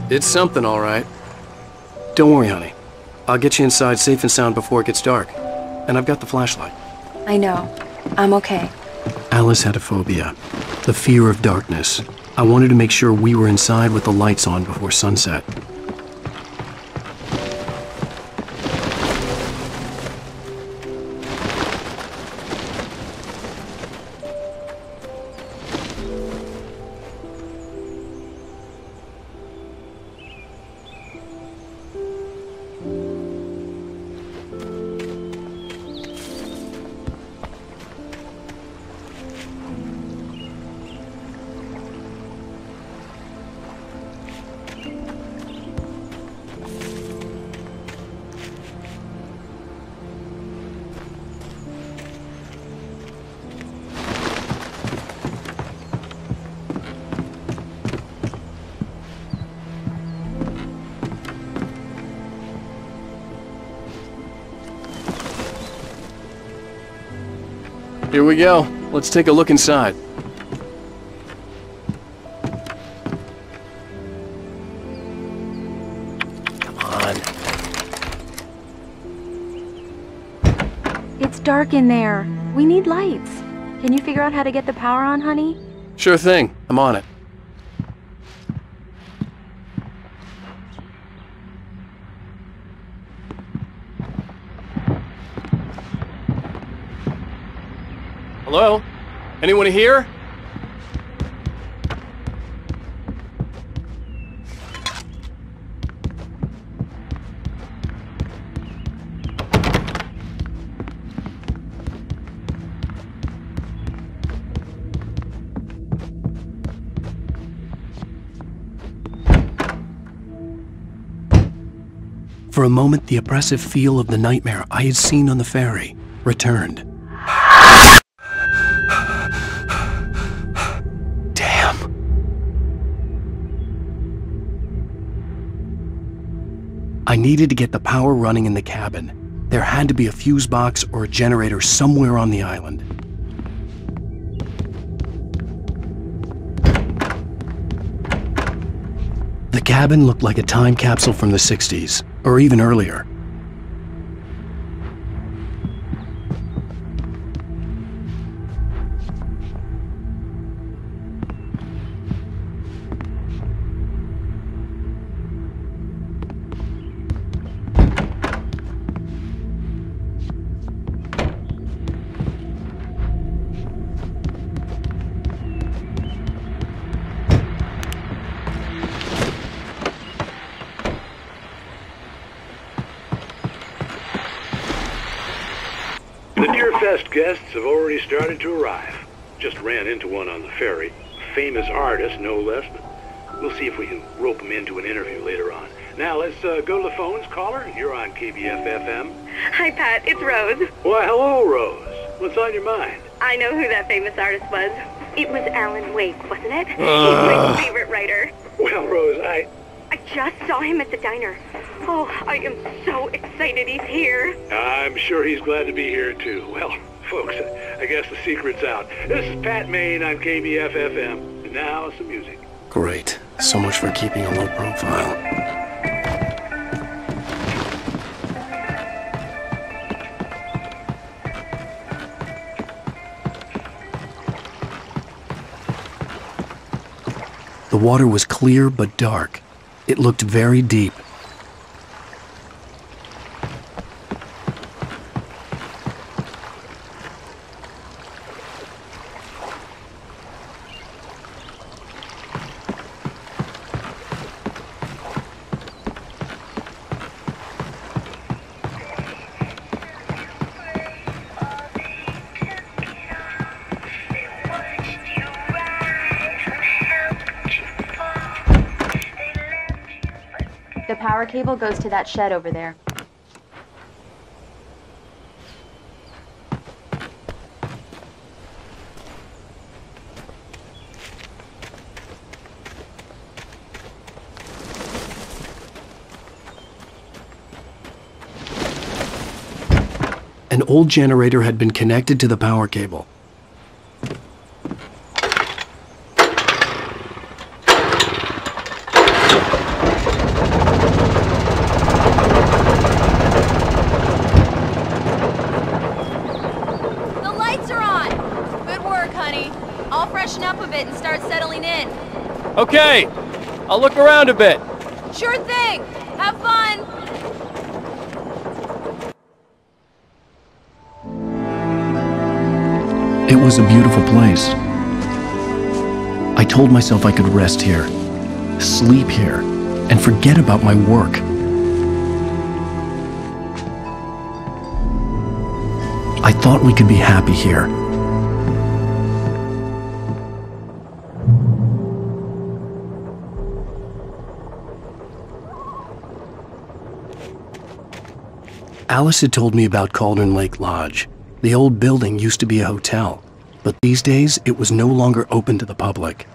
It's something, all right. Don't worry, honey. I'll get you inside safe and sound before it gets dark. And I've got the flashlight. I know. I'm okay. Alice had a phobia. The fear of darkness. I wanted to make sure we were inside with the lights on before sunset. Here we go. Let's take a look inside. Come on. It's dark in there. We need lights. Can you figure out how to get the power on, honey? Sure thing. I'm on it. Hello? Anyone here? For a moment, the oppressive feel of the nightmare I had seen on the ferry returned. I needed to get the power running in the cabin. There had to be a fuse box or a generator somewhere on the island. The cabin looked like a time capsule from the 60s, or even earlier. The Deer Fest guests have already started to arrive. Just ran into one on the ferry. A famous artist, no less, but we'll see if we can rope him into an interview later on. Now, let's go to the phones. Caller, you're on KBF-FM. Hi, Pat. It's Rose. Why, hello, Rose. What's on your mind? I know who that famous artist was. It was Alan Wake, wasn't it? He's my favorite writer. Well, Rose, I just saw him at the diner. Oh, I am so excited he's here. I'm sure he's glad to be here, too. Well, folks, I guess the secret's out. This is Pat Maine on KBF-FM. And now, some music. Great. So much for keeping a low profile. The water was clear but dark. It looked very deep. The power cable goes to that shed over there. An old generator had been connected to the power cable. Okay, I'll look around a bit. Sure thing! Have fun! It was a beautiful place. I told myself I could rest here, sleep here, and forget about my work. I thought we could be happy here. Alice had told me about Cauldron Lake Lodge. The old building used to be a hotel, but these days it was no longer open to the public.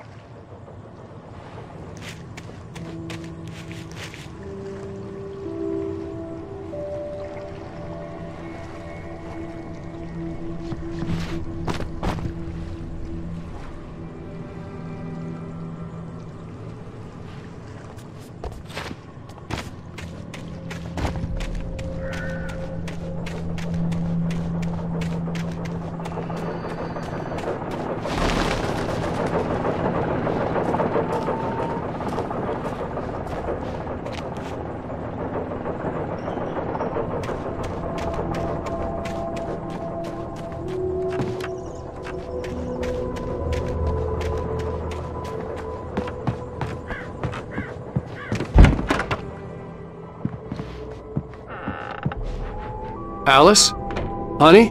Alice? Honey?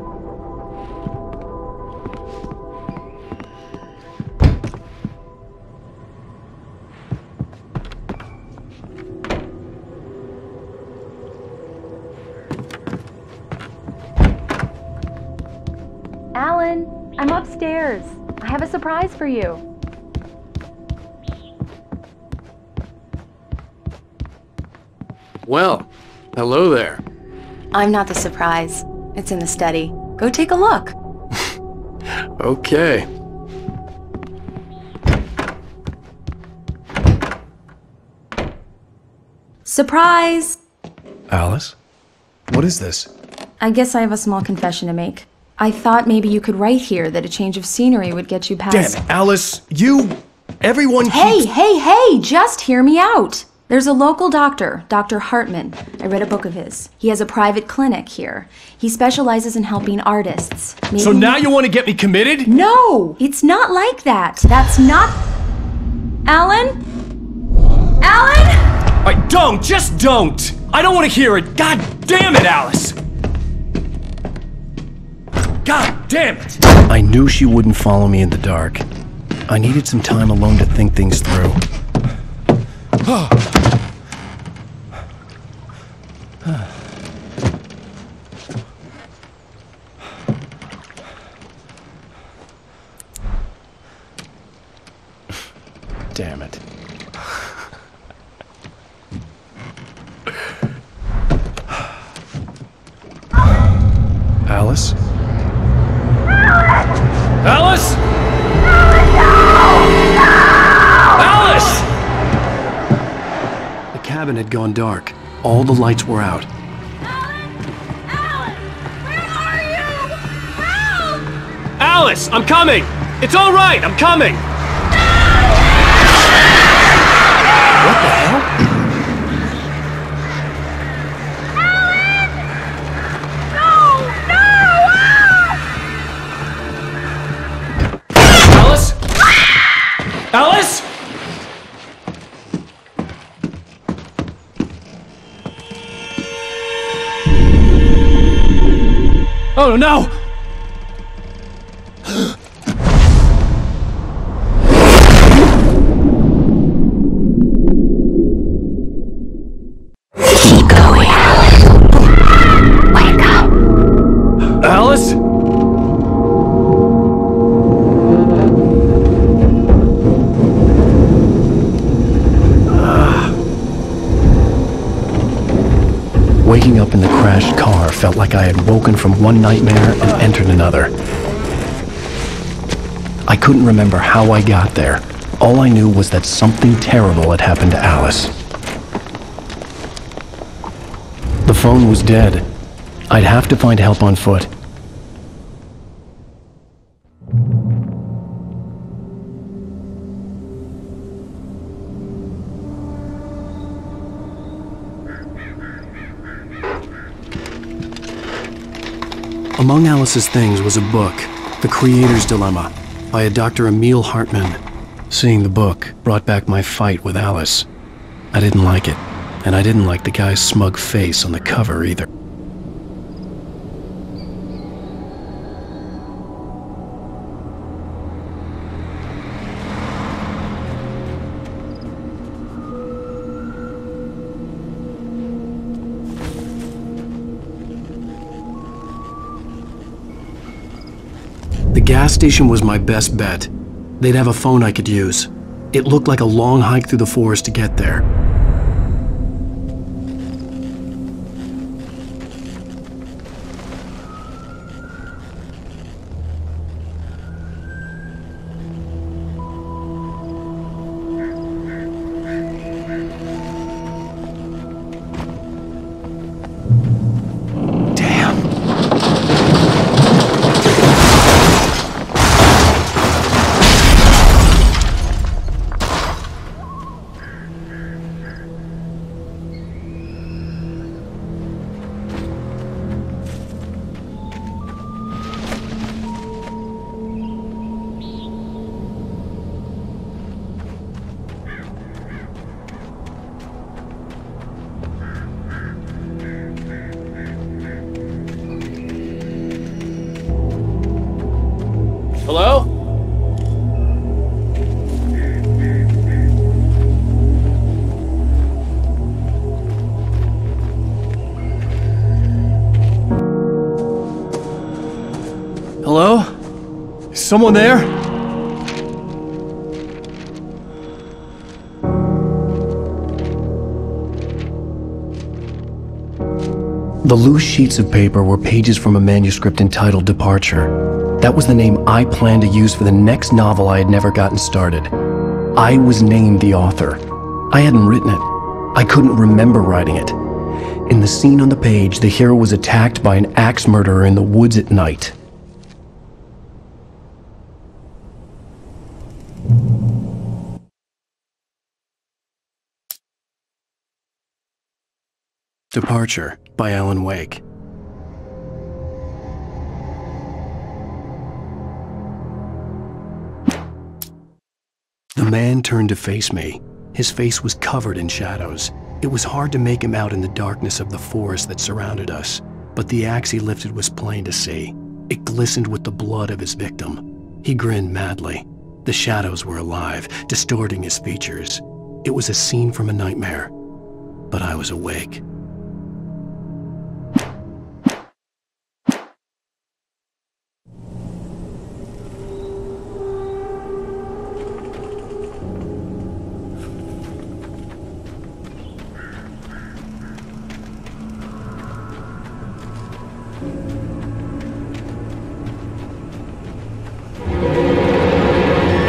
Alan, I'm upstairs. I have a surprise for you. Well, hello there. I'm not the surprise. It's in the study. Go take a look. Okay. Surprise! Alice? What is this? I guess I have a small confession to make. I thought maybe you could write here that a change of scenery would get you past— Damn it, Alice! Everyone Hey, just hear me out! There's a local doctor, Dr. Hartman. I read a book of his. He has a private clinic here. He specializes in helping artists. So now you want to get me committed? No! It's not like that. That's not— Alan? Alan? Just don't! I don't want to hear it! God damn it, Alice! God damn it! I knew she wouldn't follow me in the dark. I needed some time alone to think things through. Damn it. Alice? Alice? Alice! The cabin had gone dark. All the lights were out. Alice, I'm coming! It's all right, I'm coming! What the hell? Alice? Alice? Oh no! Keep going, Alice. Wake up. Alice? Waking up in the crashed car felt like I had woken from one nightmare and entered another. I couldn't remember how I got there. All I knew was that something terrible had happened to Alice. The phone was dead. I'd have to find help on foot. Among Alice's things was a book, The Creator's Dilemma, by a Dr. Emil Hartmann. Seeing the book brought back my fight with Alice. I didn't like it, and I didn't like the guy's smug face on the cover either. The gas station was my best bet. They'd have a phone I could use. It looked like a long hike through the forest to get there. Hello? Hello? Is someone there? The loose sheets of paper were pages from a manuscript entitled Departure. That was the name I planned to use for the next novel I had never gotten started. I was named the author. I hadn't written it. I couldn't remember writing it. In the scene on the page, the hero was attacked by an axe murderer in the woods at night. Departure by Alan Wake. The man turned to face me. His face was covered in shadows. It was hard to make him out in the darkness of the forest that surrounded us, but the axe he lifted was plain to see. It glistened with the blood of his victim. He grinned madly. The shadows were alive, distorting his features. It was a scene from a nightmare, but I was awake.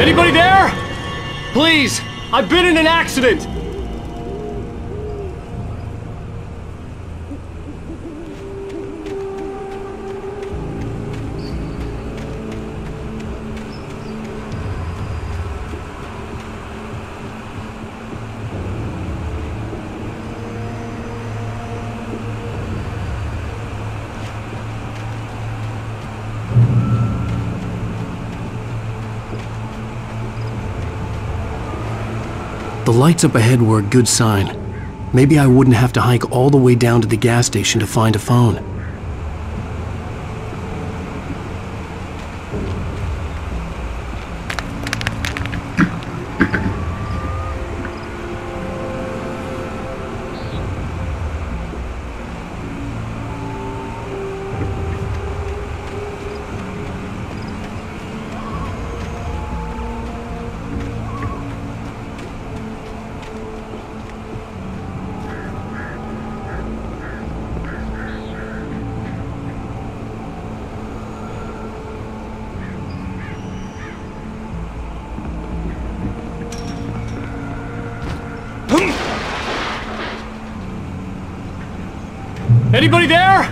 Anybody there? Please, I've been in an accident. The lights up ahead were a good sign. Maybe I wouldn't have to hike all the way down to the gas station to find a phone. Anybody there?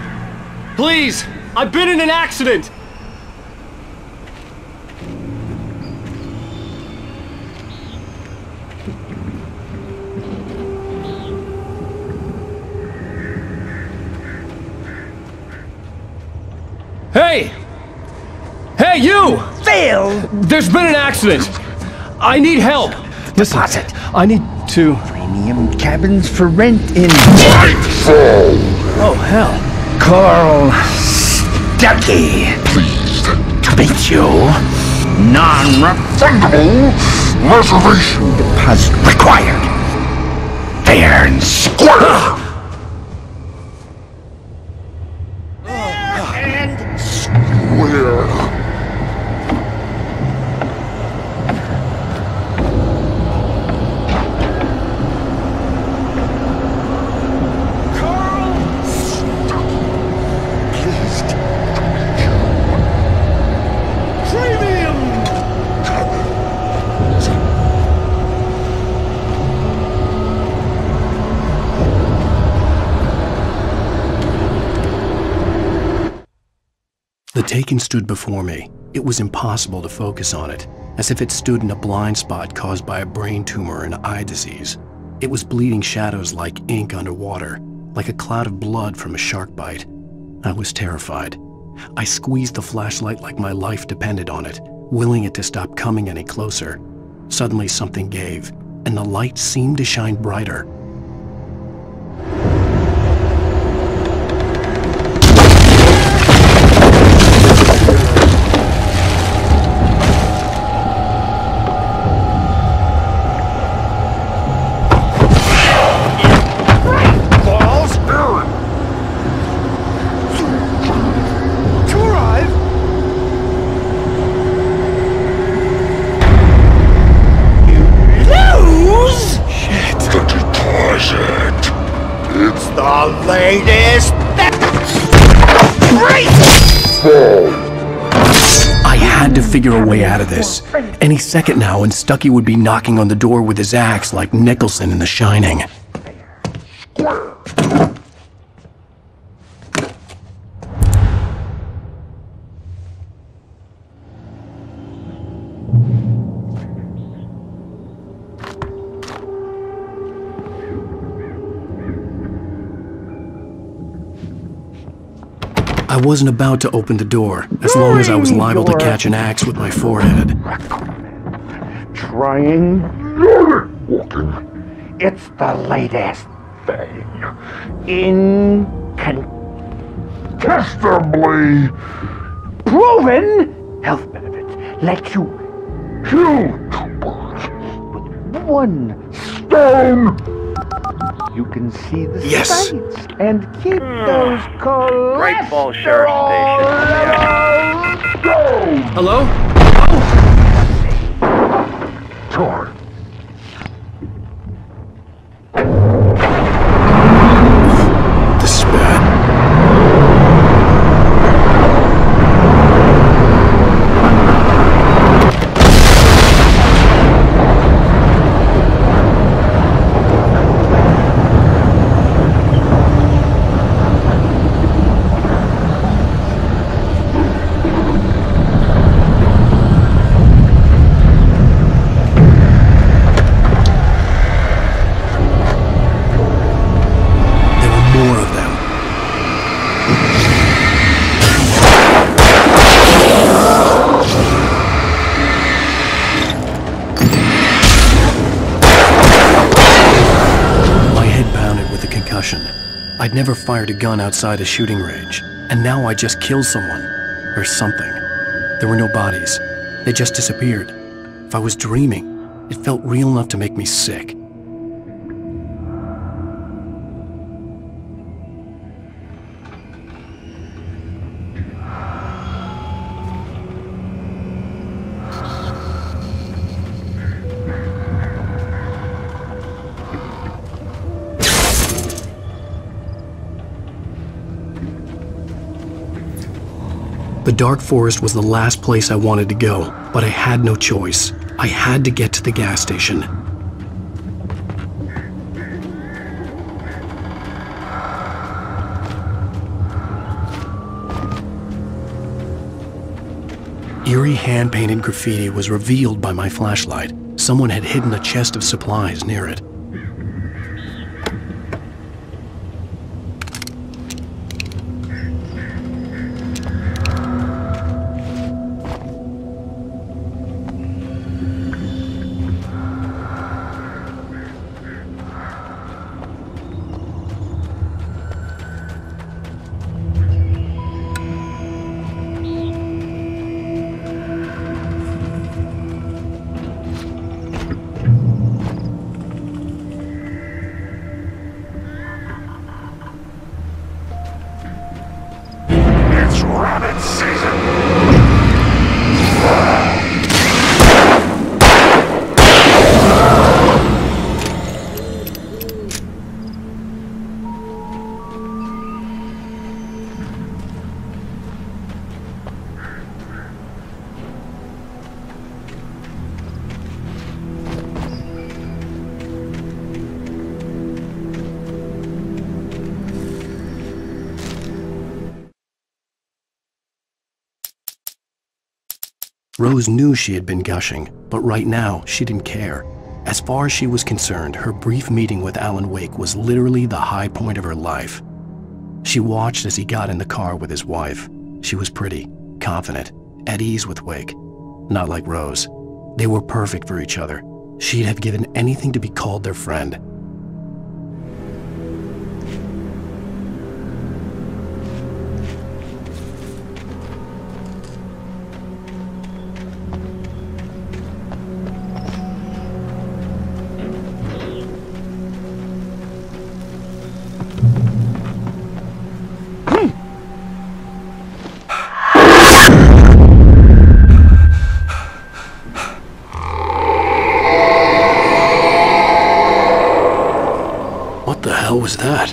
Please, I've been in an accident. Hey! Hey, you! Phil! There's been an accident! I need help! Listen, Deposit. I need to... Premium cabins for rent in... Oh, hell. Carl Stuckey. Pleased To meet you. Non-refundable reservation deposit required. Fair and square. where The Taken stood before me. It was impossible to focus on it, as if it stood in a blind spot caused by a brain tumor and eye disease. It was bleeding shadows like ink underwater, like a cloud of blood from a shark bite. I was terrified. I squeezed the flashlight like my life depended on it, willing it to stop coming any closer. Suddenly something gave, and the light seemed to shine brighter. I had to figure a way out of this. Any second now and Stuckey would be knocking on the door with his axe like Nicholson in The Shining. I wasn't about to open the door, as long as I was liable to catch an axe with my forehead. Trying. walking It's the latest thing incontestably proven health benefits. Let you kill two birds with one. stone. You can see the Yes. sights and keep those cholesterol Great Falls Sheriff Station. levels. Hello? Torn. The spat. I'd never fired a gun outside a shooting range, and now I just killed someone. Or something. There were no bodies. They just disappeared. If I was dreaming, it felt real enough to make me sick. The dark forest was the last place I wanted to go, but I had no choice. I had to get to the gas station. Eerie hand-painted graffiti was revealed by my flashlight. Someone had hidden a chest of supplies near it. Rose knew she had been gushing, but right now she didn't care. As far as she was concerned, her brief meeting with Alan Wake was literally the high point of her life. She watched as he got in the car with his wife. She was pretty, confident, at ease with Wake. Not like Rose. They were perfect for each other. She'd have given anything to be called their friend. What the hell was that?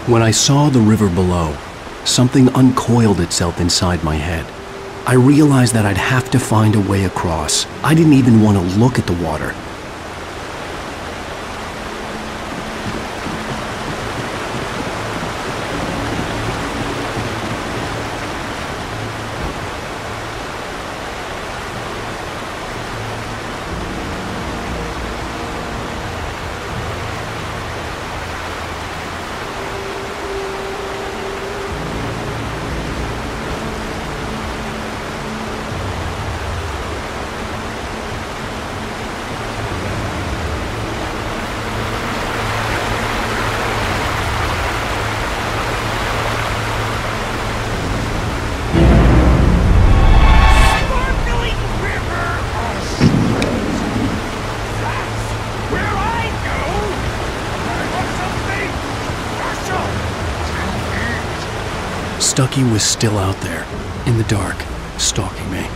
When I saw the river below, something uncoiled itself inside my head. I realized that I'd have to find a way across. I didn't even want to look at the water. Stucky was still out there, in the dark, stalking me.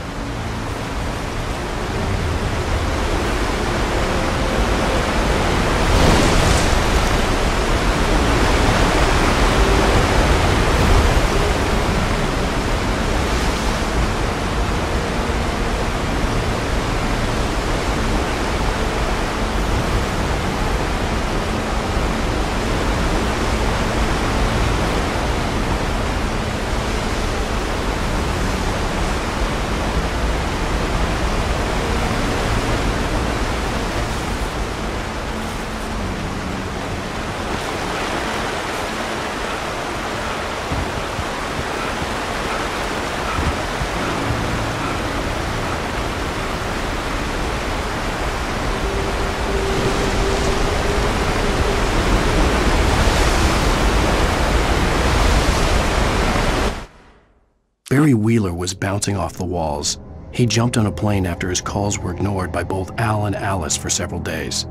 Barry Wheeler was bouncing off the walls. He jumped on a plane after his calls were ignored by both Al and Alice for several days.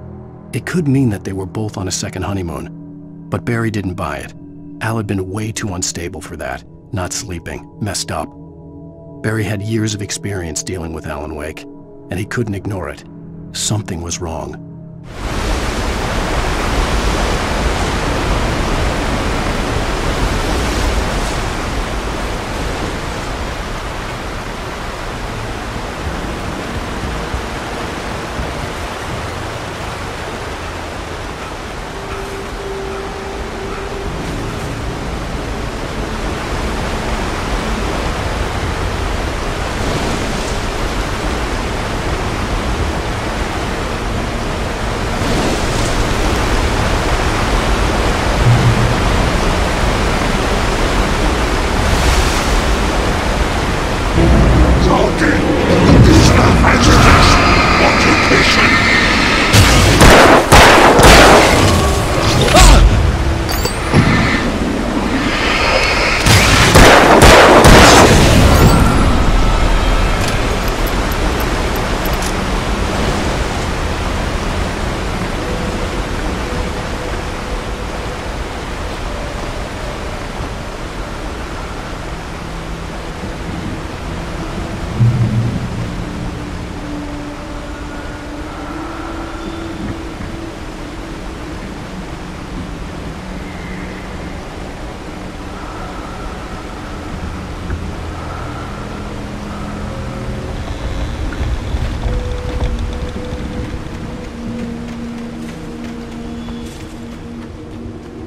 It could mean that they were both on a second honeymoon, but Barry didn't buy it. Al had been way too unstable for that, not sleeping, messed up. Barry had years of experience dealing with Alan Wake, and he couldn't ignore it. Something was wrong.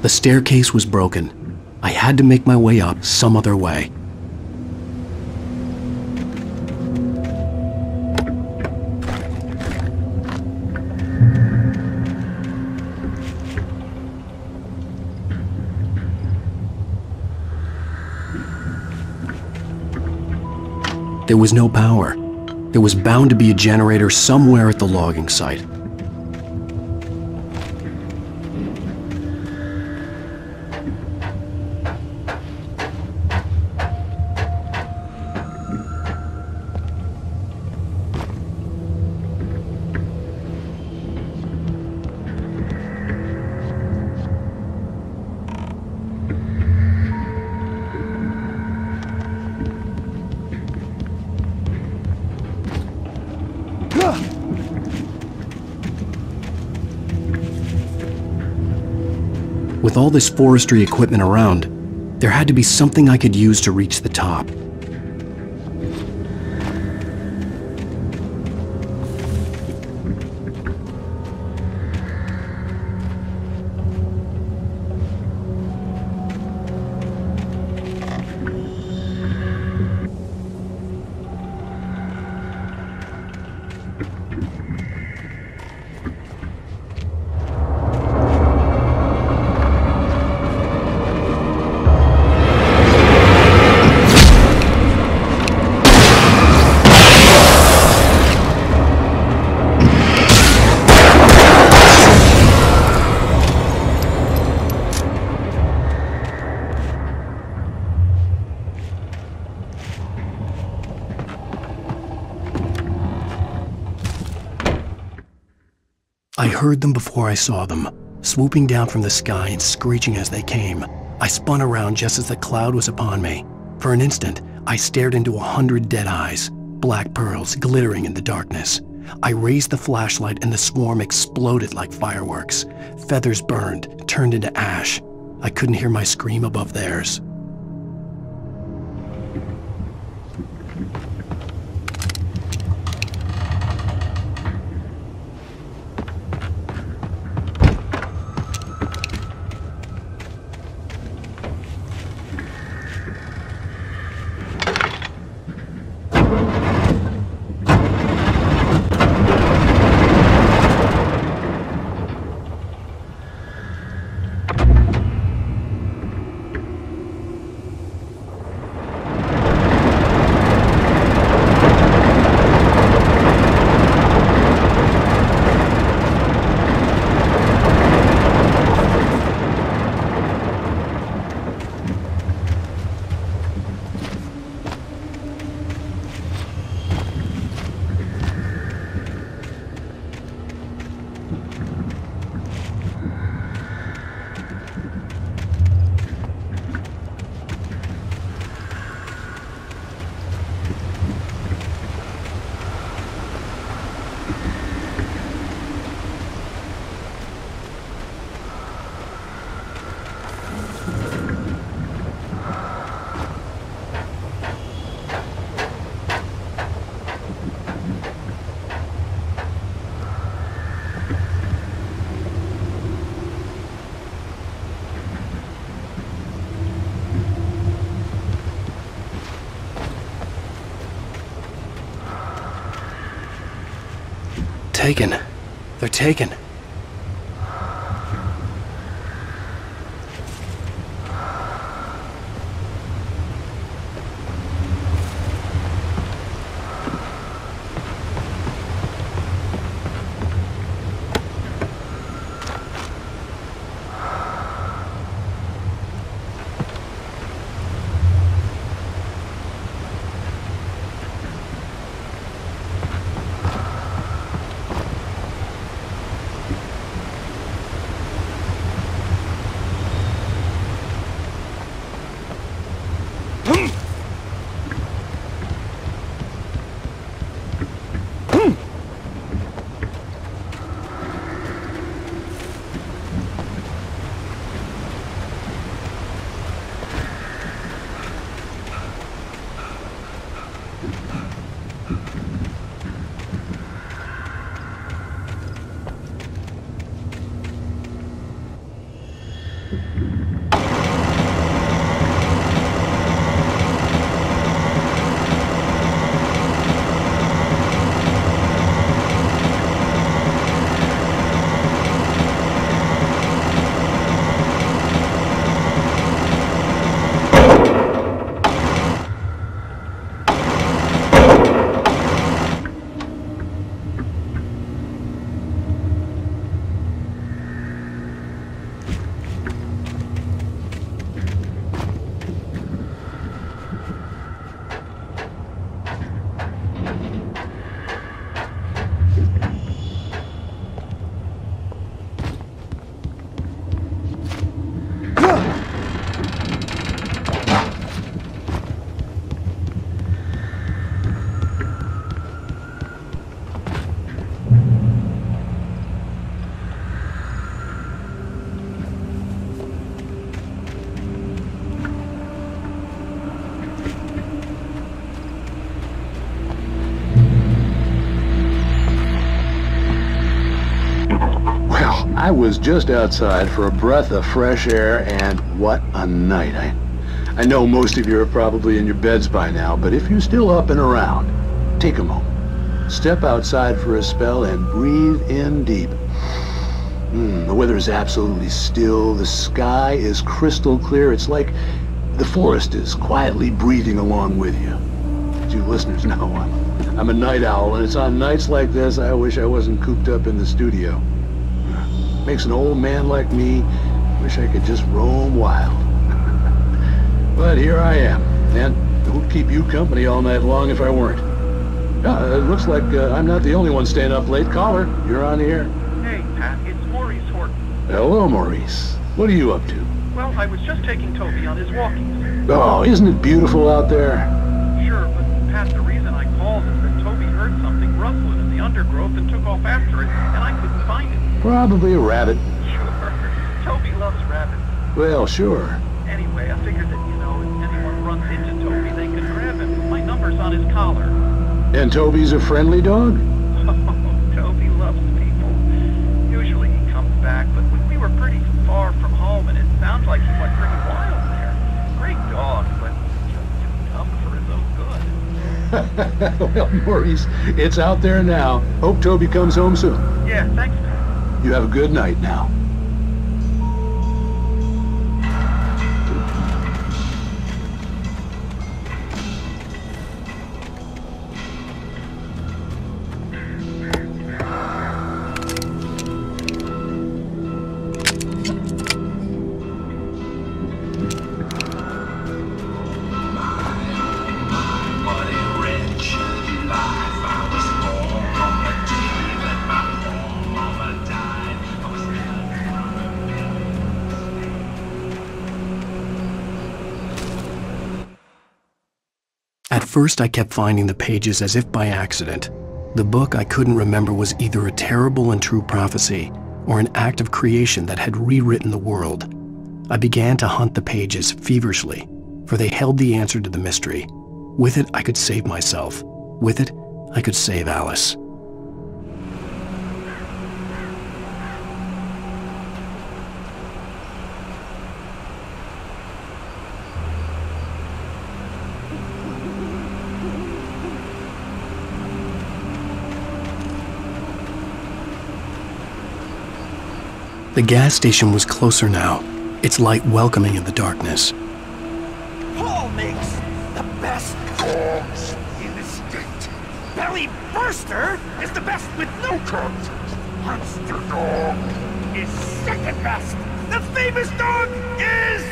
The staircase was broken. I had to make my way up some other way. There was no power. There was bound to be a generator somewhere at the logging site. With all this forestry equipment around, there had to be something I could use to reach the top. I heard them before I saw them, swooping down from the sky and screeching as they came. I spun around just as the cloud was upon me. For an instant, I stared into 100 dead eyes, black pearls glittering in the darkness. I raised the flashlight and the swarm exploded like fireworks. Feathers burned, turned into ash. I couldn't hear my scream above theirs. Taken. They're taken. I was just outside for a breath of fresh air, and what a night. I know most of you are probably in your beds by now, but if you're still up and around, take a moment. Step outside for a spell and breathe in deep. The weather is absolutely still. The sky is crystal clear. It's like the forest is quietly breathing along with you. As you listeners know, I'm a night owl, and it's on nights like this I wish I wasn't cooped up in the studio. Makes an old man like me wish I could just roam wild. But here I am, and it would keep you company all night long if I weren't. It looks like I'm not the only one staying up late. Caller, you're on the air. Hey, Pat, it's Maurice Horton. Hello, Maurice. What are you up to? Well, I was just taking Toby on his walkies. Oh, isn't it beautiful out there? Sure, but Pat, the reason I called is that Toby heard something rustling in the undergrowth and took off after it, and I couldn't find it. Probably a rabbit. Sure. Toby loves rabbits. Well, sure. Anyway, I figured that, if anyone runs into Toby, they could grab him. My number's on his collar. And Toby's a friendly dog? Oh, Toby loves people. Usually he comes back, but we were pretty far from home, and it sounds like he went pretty wild there. Great dog, but just too dumb for his own good. Well, Maurice, it's out there now. Hope Toby comes home soon. Yeah, thanks, Pat. You have a good night now. At first, I kept finding the pages as if by accident. The book I couldn't remember was either a terrible and true prophecy or an act of creation that had rewritten the world. I began to hunt the pages feverishly, for they held the answer to the mystery. With it, I could save myself. With it, I could save Alice. The gas station was closer now, its light welcoming in the darkness. Paul makes the best dogs in the state. Belly Burster is the best with no contest. Monster Dog is second best. The famous dog is...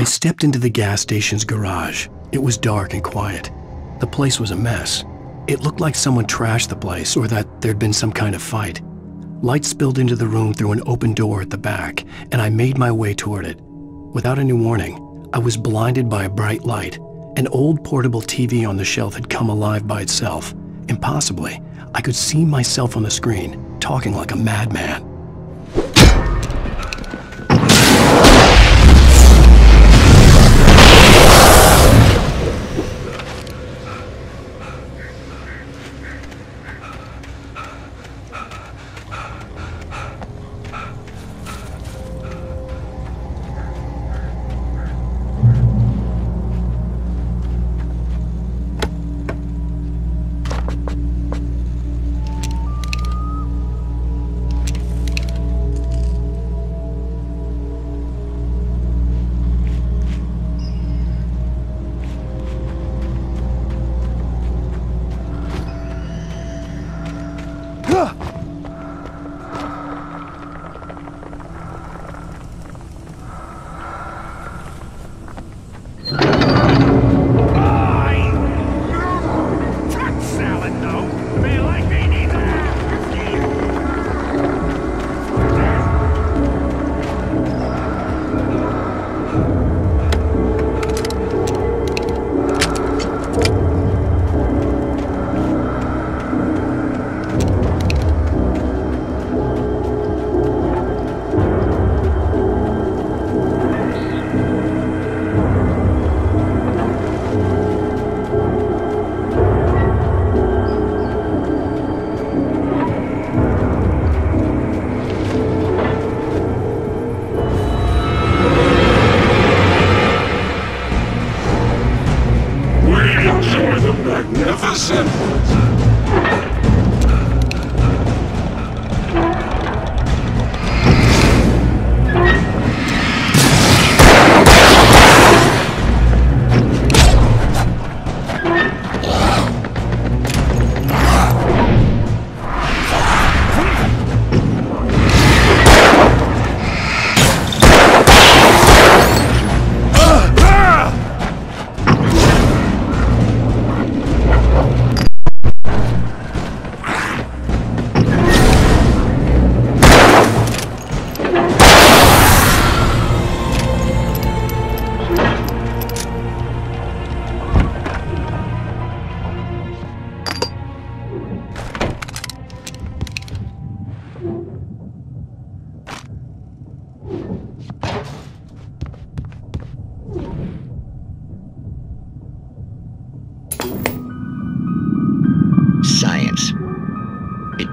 I stepped into the gas station's garage. It was dark and quiet. The place was a mess. It looked like someone trashed the place or that there'd been some kind of fight. Light spilled into the room through an open door at the back, and I made my way toward it. Without any warning, I was blinded by a bright light. An old portable TV on the shelf had come alive by itself. Impossibly, I could see myself on the screen, talking like a madman.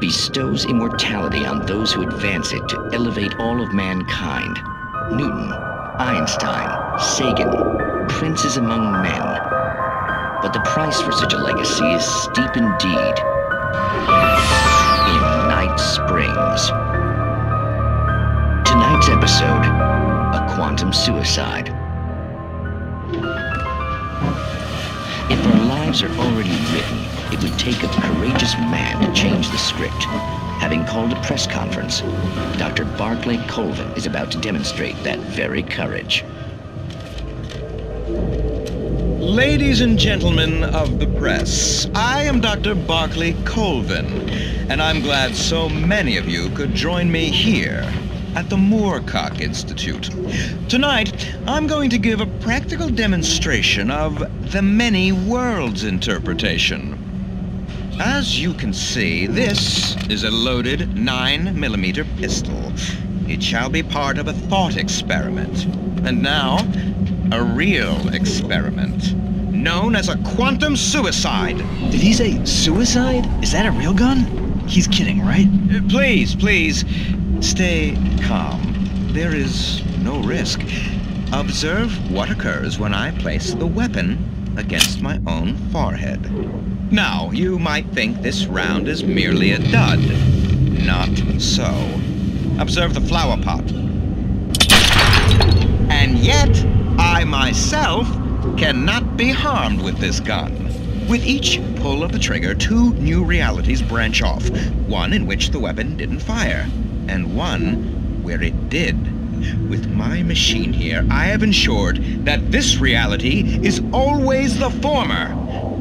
Bestows immortality on those who advance it to elevate all of mankind. Newton, Einstein, Sagan, princes among men. But the price for such a legacy is steep indeed. In Night Springs. Tonight's episode, a quantum suicide. If our lives are already written, it would take a courageous man to change the script. Having called a press conference, Dr. Barclay Colvin is about to demonstrate that very courage. Ladies and gentlemen of the press, I am Dr. Barclay Colvin, and I'm glad so many of you could join me here at the Moorcock Institute. Tonight, I'm going to give a practical demonstration of the many worlds interpretation. As you can see, this is a loaded 9mm pistol. It shall be part of a thought experiment. And now, a real experiment, known as a quantum suicide. Did he say suicide? Is that a real gun? He's kidding, right? Please, please, stay calm. There is no risk. Observe what occurs when I place the weapon against my own forehead. Now, you might think this round is merely a dud. Not so. Observe the flower pot. And yet, I myself cannot be harmed with this gun. With each pull of the trigger, 2 new realities branch off. One in which the weapon didn't fire, and one where it did. With my machine here, I have ensured that this reality is always the former.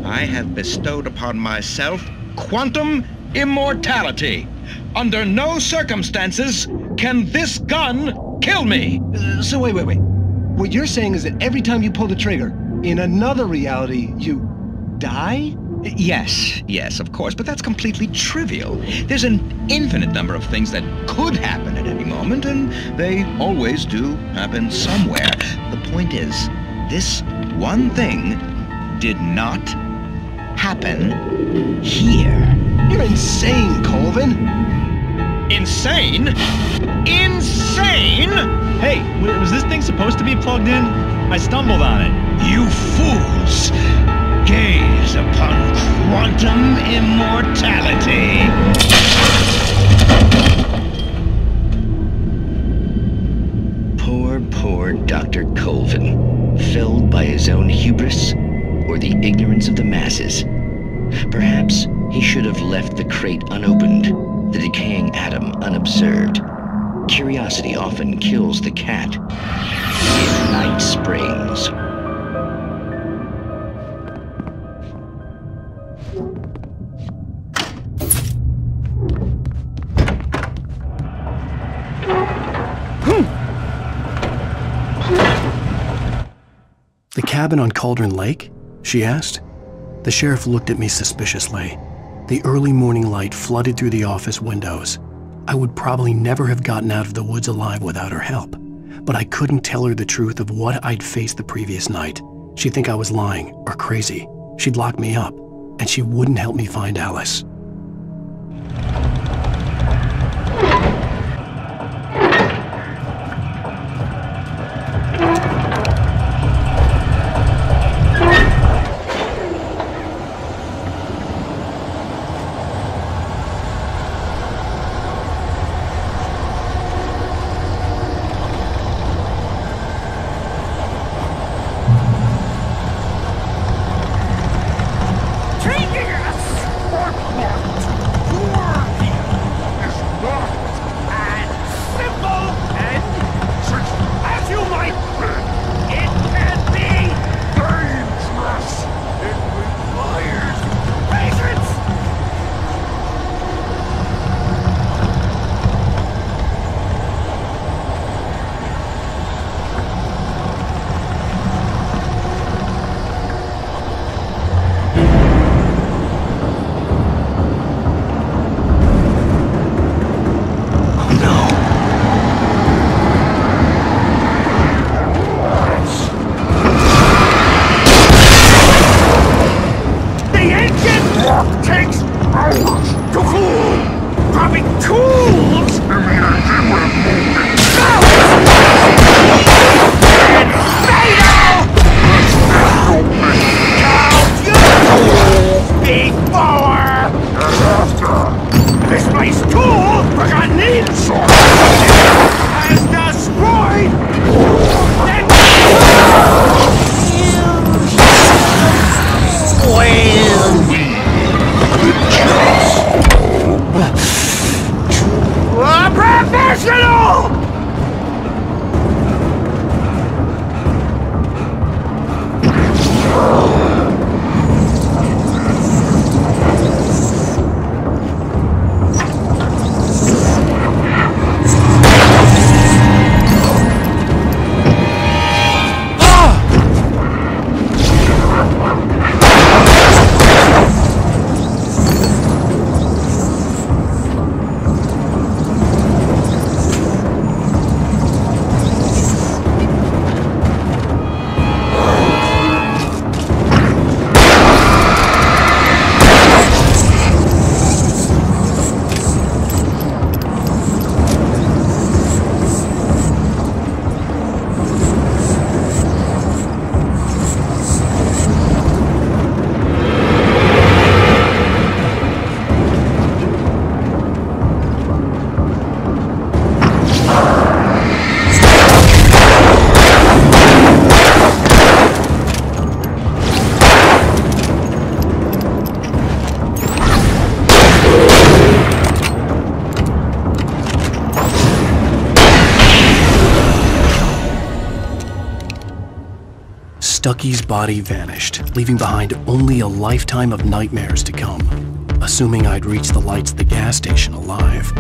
I have bestowed upon myself quantum immortality. Under no circumstances can this gun kill me. So wait. What you're saying is that every time you pull the trigger, in another reality, you die? Yes, of course, but that's completely trivial. There's an infinite number of things that could happen at any moment, and they always do happen somewhere. The point is, this one thing did not happen here. You're insane, Colvin. Insane? Insane? Hey, was this thing supposed to be plugged in? I stumbled on it. You fools! Gaze upon quantum immortality. Poor Dr. Colvin, felled by his own hubris or the ignorance of the masses. Perhaps he should have left the crate unopened, the decaying atom unobserved. Curiosity often kills the cat. In Night Springs. The cabin on Cauldron Lake? She asked. The sheriff looked at me suspiciously. The early morning light flooded through the office windows. I would probably never have gotten out of the woods alive without her help, but I couldn't tell her the truth of what I'd faced the previous night. She'd think I was lying or crazy. She'd lock me up, and she wouldn't help me find Alice. Ducky's body vanished, leaving behind only a lifetime of nightmares to come. Assuming I'd reached the lights at the gas station alive,